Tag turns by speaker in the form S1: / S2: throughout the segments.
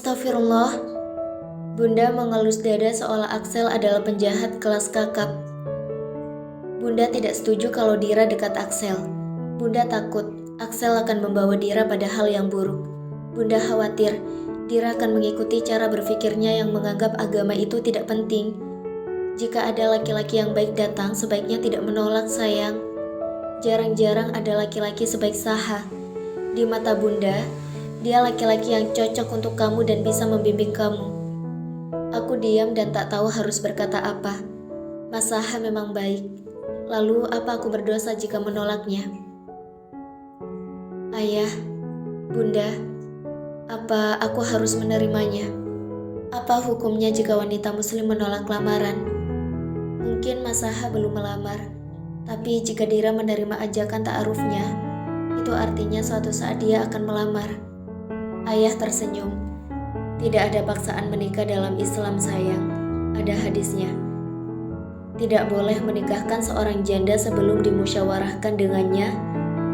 S1: Astagfirullah. Bunda mengelus dada seolah Axel adalah penjahat kelas kakap. Bunda tidak setuju kalau Dira dekat Axel. Bunda takut Axel akan membawa Dira pada hal yang buruk. Bunda khawatir Dira akan mengikuti cara berpikirnya yang menganggap agama itu tidak penting. Jika ada laki-laki yang baik datang, sebaiknya tidak menolak, sayang. Jarang-jarang ada laki-laki sebaik Saha. Di mata Bunda, dia laki-laki yang cocok untuk kamu dan bisa membimbing kamu. Aku diam dan tak tahu harus berkata apa. Mas Saha memang baik. Lalu apa aku berdosa jika menolaknya? Ayah, Bunda, apa aku harus menerimanya? Apa hukumnya jika wanita muslim menolak lamaran? Mungkin Mas Saha belum melamar, tapi jika Dira menerima ajakan ta'arufnya, itu artinya suatu saat dia akan melamar. Ayah tersenyum. Tidak ada paksaan menikah dalam Islam, sayang. Ada hadisnya. Tidak boleh menikahkan seorang janda sebelum dimusyawarahkan dengannya,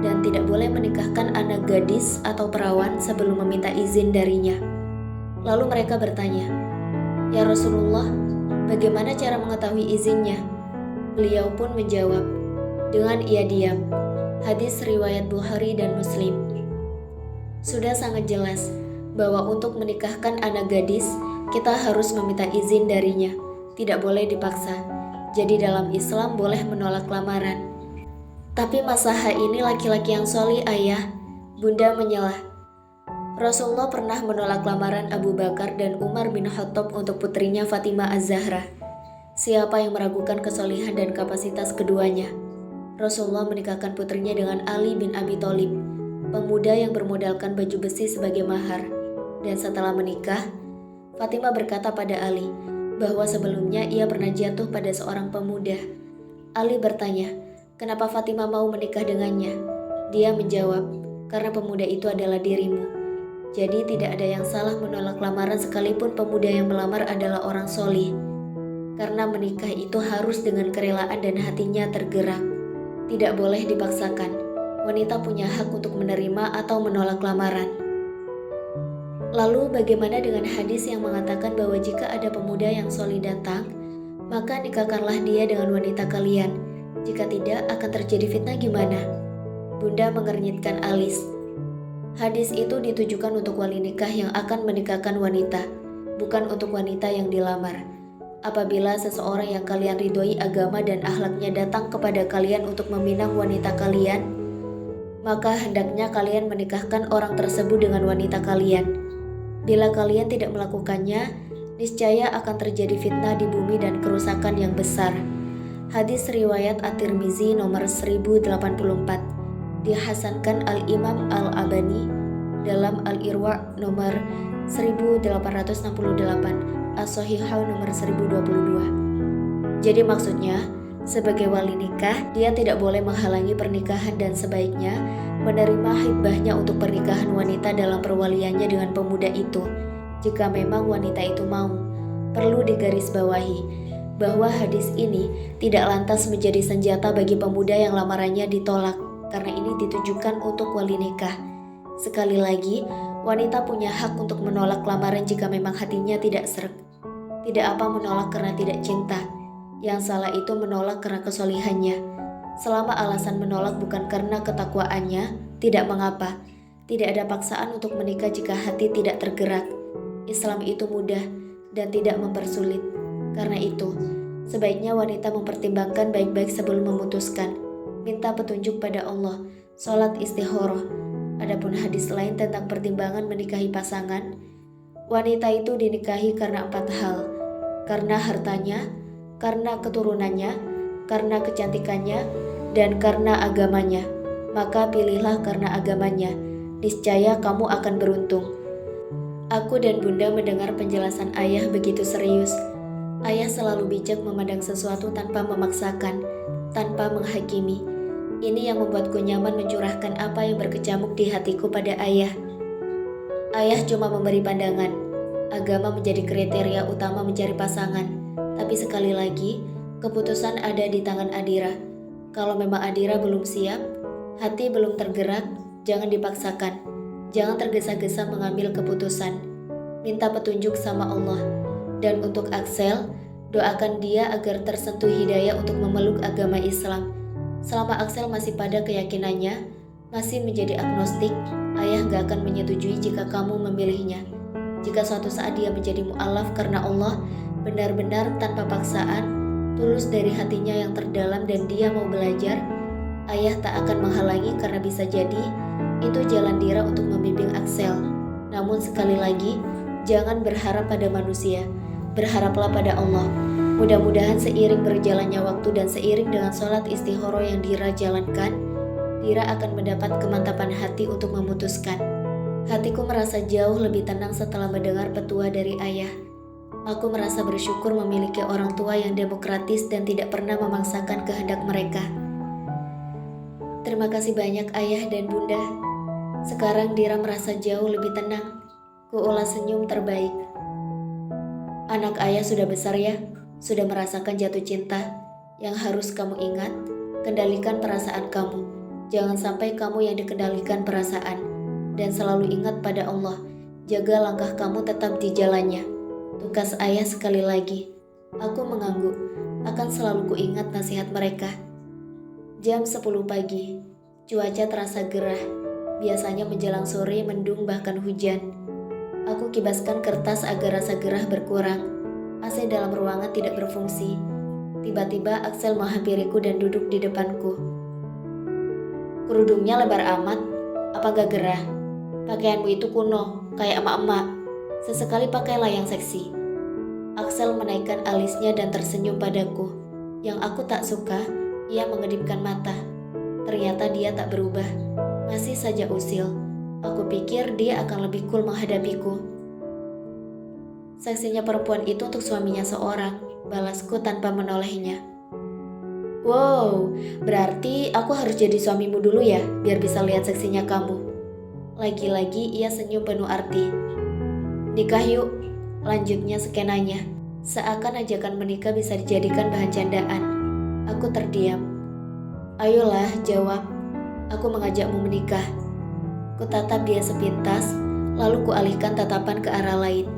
S1: dan tidak boleh menikahkan anak gadis atau perawan sebelum meminta izin darinya. Lalu mereka bertanya, "Ya Rasulullah, bagaimana cara mengetahui izinnya?" Beliau pun menjawab, dengan ia diam. Hadis riwayat Bukhari dan Muslim. Sudah sangat jelas bahwa untuk menikahkan anak gadis, kita harus meminta izin darinya. Tidak boleh dipaksa. Jadi dalam Islam boleh menolak lamaran. Tapi Mas Saha ini laki-laki yang solih, ayah. Bunda menyelah. Rasulullah pernah menolak lamaran Abu Bakar dan Umar bin Khattab untuk putrinya Fatimah Az-Zahra. Siapa yang meragukan kesolihan dan kapasitas keduanya? Rasulullah menikahkan putrinya dengan Ali bin Abi Thalib, pemuda yang bermodalkan baju besi sebagai mahar. Dan setelah menikah, Fatimah berkata pada Ali bahwa sebelumnya ia pernah jatuh pada seorang pemuda. Ali bertanya, kenapa Fatimah mau menikah dengannya? Dia menjawab, karena pemuda itu adalah dirimu. Jadi tidak ada yang salah menolak lamaran sekalipun pemuda yang melamar adalah orang solih. Karena menikah itu harus dengan kerelaan dan hatinya tergerak. Tidak boleh dipaksakan. Wanita punya hak untuk menerima atau menolak lamaran. Lalu bagaimana dengan hadis yang mengatakan bahwa jika ada pemuda yang solih datang, maka nikahkanlah dia dengan wanita kalian. Jika tidak, akan terjadi fitnah gimana? Bunda mengernyitkan alis. Hadis itu ditujukan untuk wali nikah yang akan menikahkan wanita, bukan untuk wanita yang dilamar. Apabila seseorang yang kalian ridhoi agama dan akhlaknya datang kepada kalian untuk meminang wanita kalian, maka hendaknya kalian menikahkan orang tersebut dengan wanita kalian. Bila kalian tidak melakukannya, niscaya akan terjadi fitnah di bumi dan kerusakan yang besar. Hadis riwayat At-Tirmizi nomor 1084. Dihasankan Al-Imam Al-Albani dalam Al-Irwa nomor 1868. As-Sahihah nomor 1022. Jadi maksudnya, sebagai wali nikah, dia tidak boleh menghalangi pernikahan dan sebaiknya menerima hibahnya untuk pernikahan wanita dalam perwaliannya dengan pemuda itu. Jika memang wanita itu mau, perlu digarisbawahi bahwa hadis ini tidak lantas menjadi senjata bagi pemuda yang lamarannya ditolak, karena ini ditujukan untuk wali nikah. Sekali lagi, wanita punya hak untuk menolak lamaran jika memang hatinya tidak sreg. Tidak apa menolak karena tidak cinta. Yang salah itu menolak karena kesolihannya. Selama alasan menolak bukan karena ketakwaannya, tidak mengapa. Tidak ada paksaan untuk menikah jika hati tidak tergerak. Islam itu mudah dan tidak mempersulit. Karena itu, sebaiknya wanita mempertimbangkan baik-baik sebelum memutuskan. Minta petunjuk pada Allah, sholat istikharah. Adapun hadis lain tentang pertimbangan menikahi pasangan, wanita itu dinikahi karena 4 hal. Karena hartanya, karena keturunannya, karena kecantikannya, dan karena agamanya. Maka pilihlah karena agamanya. Niscaya kamu akan beruntung. Aku dan Bunda mendengar penjelasan ayah begitu serius. Ayah selalu bijak memandang sesuatu tanpa memaksakan, tanpa menghakimi. Ini yang membuatku nyaman mencurahkan apa yang berkecamuk di hatiku pada ayah. Ayah cuma memberi pandangan. Agama menjadi kriteria utama mencari pasangan. Tapi sekali lagi, keputusan ada di tangan Adira. Kalau memang Adira belum siap, hati belum tergerak, jangan dipaksakan. Jangan tergesa-gesa mengambil keputusan. minta petunjuk sama Allah. Dan untuk Axel, doakan dia agar tersentuh hidayah untuk memeluk agama Islam. Selama Axel masih pada keyakinannya, masih menjadi agnostik, ayah gak akan menyetujui jika kamu memilihnya. Jika suatu saat dia menjadi mu'alaf karena Allah, benar-benar tanpa paksaan, tulus dari hatinya yang terdalam dan dia mau belajar, ayah tak akan menghalangi karena bisa jadi itu jalan Dira untuk membimbing Axel. Namun sekali lagi, jangan berharap pada manusia, berharaplah pada Allah. Mudah-mudahan seiring berjalannya waktu dan seiring dengan sholat istihoro yang Dira jalankan, Dira akan mendapat kemantapan hati untuk memutuskan. Hatiku merasa jauh lebih tenang setelah mendengar petua dari ayah. Aku merasa bersyukur memiliki orang tua yang demokratis dan tidak pernah memaksakan kehendak mereka. Terima kasih banyak ayah dan bunda. Sekarang Dira merasa jauh lebih tenang. Kuulas senyum terbaik. Anak ayah sudah besar ya, sudah merasakan jatuh cinta. Yang harus kamu ingat, kendalikan perasaan kamu. Jangan sampai kamu yang dikendalikan perasaan. Dan selalu ingat pada Allah, jaga langkah kamu tetap di jalannya. Tugas ayah sekali lagi. Aku mengangguk, akan selalu kuingat nasihat mereka. Jam 10 pagi, cuaca terasa gerah. Biasanya menjelang sore mendung bahkan hujan. Aku kibaskan kertas agar rasa gerah berkurang. AC dalam ruangan tidak berfungsi. Tiba-tiba Axel menghampiriku dan duduk di depanku. Kerudungnya lebar amat, apa gak gerah? Pakaianmu itu kuno, kayak emak-emak. Sesekali pakailah yang seksi. Axel menaikkan alisnya dan tersenyum padaku. Yang aku tak suka, ia mengedipkan mata. Ternyata dia tak berubah, masih saja usil. Aku pikir dia akan lebih cool menghadapiku. Seksinya perempuan itu untuk suaminya seorang, balasku tanpa menolehnya. Wow, berarti aku harus jadi suamimu dulu ya, biar bisa lihat seksinya kamu. Lagi-lagi ia senyum penuh arti. Nikah yuk, lanjutnya skenanya. Seakan ajakan menikah bisa dijadikan bahan candaan. Aku terdiam. Ayolah, jawab. Aku mengajakmu menikah. Kutatap dia sepintas, lalu kualihkan tatapan ke arah lain.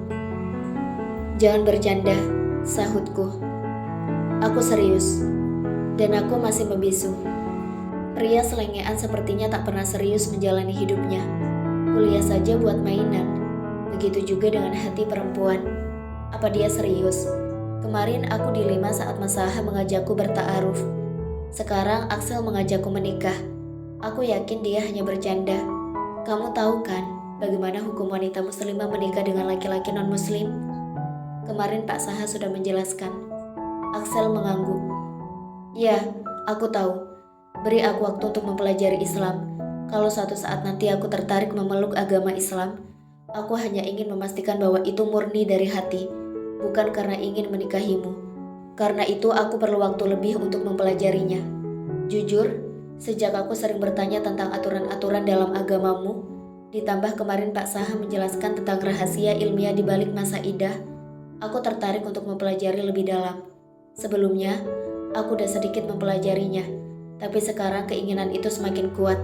S1: Jangan bercanda, sahutku. Aku serius. Dan aku masih membisu. Pria selengean sepertinya tak pernah serius menjalani hidupnya. Kuliah saja buat mainan. Begitu juga dengan hati perempuan. Apa dia serius? Kemarin aku dilema saat Mas Saha mengajakku bertaaruf. Sekarang Axel mengajakku menikah. Aku yakin dia hanya bercanda. Kamu tahu kan bagaimana hukum wanita muslimah menikah dengan laki-laki non-muslim? Kemarin Pak Saha sudah menjelaskan. Axel mengangguk. Ya, aku tahu. Beri aku waktu untuk mempelajari Islam. Kalau suatu saat nanti aku tertarik memeluk agama Islam, aku hanya ingin memastikan bahwa itu murni dari hati, bukan karena ingin menikahimu. Karena itu aku perlu waktu lebih untuk mempelajarinya. Jujur, sejak aku sering bertanya tentang aturan-aturan dalam agamamu, ditambah kemarin Pak Saha menjelaskan tentang rahasia ilmiah di balik masa idah, aku tertarik untuk mempelajari lebih dalam. Sebelumnya, aku udah sedikit mempelajarinya, tapi sekarang keinginan itu semakin kuat.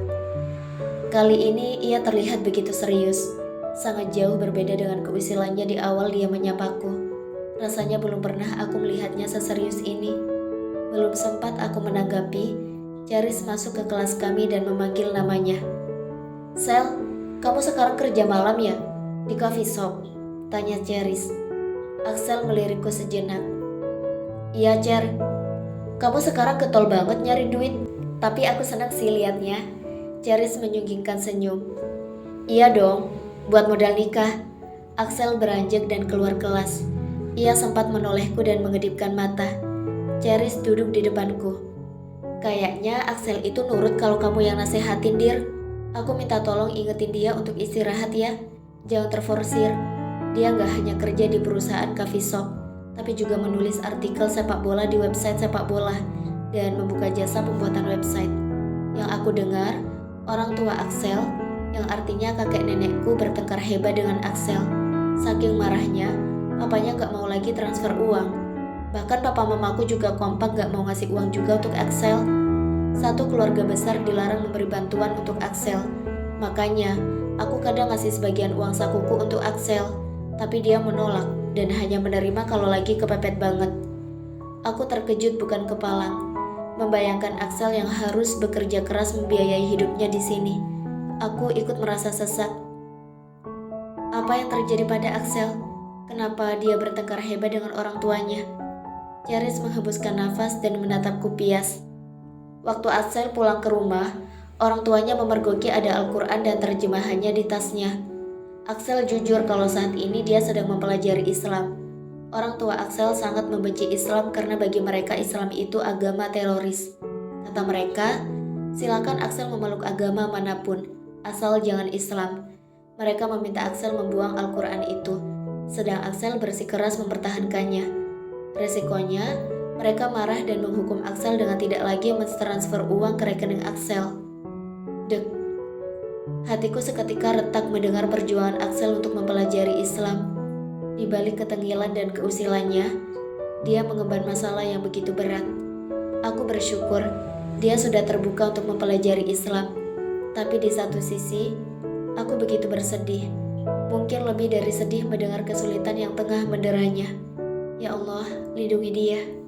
S1: Kali ini ia terlihat begitu serius, sangat jauh berbeda dengan keusilannya di awal dia menyapaku. Rasanya belum pernah aku melihatnya seserius ini. Belum sempat aku menanggapi, Charis masuk ke kelas kami dan memanggil namanya. Sel, kamu sekarang kerja malam ya? Di coffee shop? Tanya Charis. Axel melirikku sejenak. Iya, Cher. Kamu sekarang getol banget nyari duit, tapi aku senang sih liatnya. Charis menyunggingkan senyum. Iya dong, buat modal nikah. Axel beranjak dan keluar kelas. Ia sempat menolehku dan mengedipkan mata. Charis duduk di depanku. Kayaknya Axel itu nurut kalau kamu yang nasehatin, Dir. Aku minta tolong ingetin dia untuk istirahat ya. Jangan terforsir. Dia gak hanya kerja di perusahaan coffee shop, tapi juga menulis artikel sepak bola di website sepak bola dan membuka jasa pembuatan website. Yang aku dengar, orang tua Axel, yang artinya kakek nenekku bertengkar hebat dengan Axel. Saking marahnya, papanya gak mau lagi transfer uang. Bahkan papa mamaku juga kompak gak mau ngasih uang juga untuk Axel. Satu keluarga besar dilarang memberi bantuan untuk Axel. Makanya, aku kadang ngasih sebagian uang sakuku untuk Axel. Tapi dia menolak dan hanya menerima kalau lagi kepepet banget. Aku terkejut bukan kepalang, membayangkan Axel yang harus bekerja keras membiayai hidupnya di sini. Aku ikut merasa sesak. Apa yang terjadi pada Axel? Kenapa dia bertengkar hebat dengan orang tuanya? Charis menghembuskan nafas dan menatapku pias. Waktu Axel pulang ke rumah, orang tuanya memergoki ada Al-Quran dan terjemahannya di tasnya. Axel jujur kalau saat ini dia sedang mempelajari Islam. Orang tua Axel sangat membenci Islam karena bagi mereka Islam itu agama teroris. Kata mereka, silakan Axel memeluk agama manapun, asal jangan Islam. Mereka meminta Axel membuang Al-Quran itu, sedang Axel bersikeras mempertahankannya. Resikonya, mereka marah dan menghukum Axel dengan tidak lagi mentransfer uang ke rekening Axel. Dek, hatiku seketika retak mendengar perjuangan Axel untuk mempelajari Islam. Di balik ketengilan dan keusilannya, dia mengemban masalah yang begitu berat. Aku bersyukur dia sudah terbuka untuk mempelajari Islam. Tapi di satu sisi, aku begitu bersedih. Mungkin lebih dari sedih mendengar kesulitan yang tengah menderanya. Ya Allah, lindungi dia.